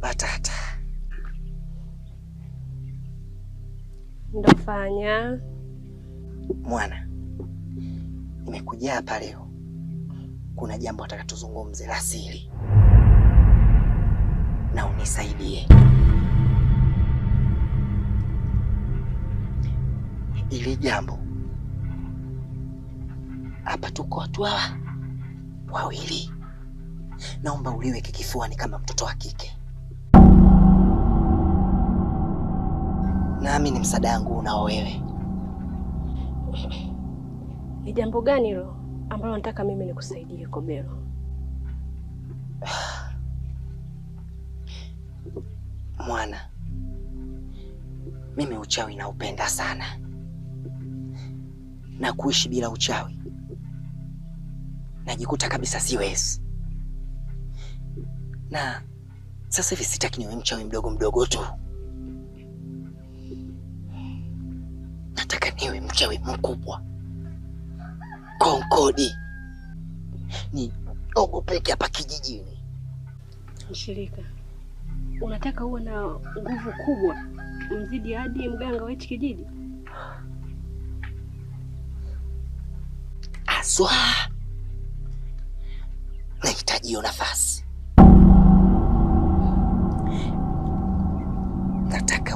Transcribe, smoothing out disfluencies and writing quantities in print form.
batata. Ndofanya Mwana, nimekuja hapa leo, kuna jambo nataka tuzungumze la siri na unisaidie. Ili jambo hapa tuko watu hawa wawili, naomba uliweke kifuani kama mtoto wa kike. Nami ni msaada wangu unao wewe. ni jambo gani hilo ambalo nataka mimi nikusaidie Kobelo? Mwana, mimi uchawi naupenda sana, na kuishi bila uchawi najikuta kabisa siwezi. Na sasa hivi sitaki niwe mchawi mdogo mdogo tu, nataka niwe mchawi mkubwa, konkodi, ni ogopeke hapa kijijini. Mshirika, unataka uwe na nguvu kubwa mzidi hadi mganga wa hichi kijiji? Aswa, nahitaji hiyo nafasi. Nataka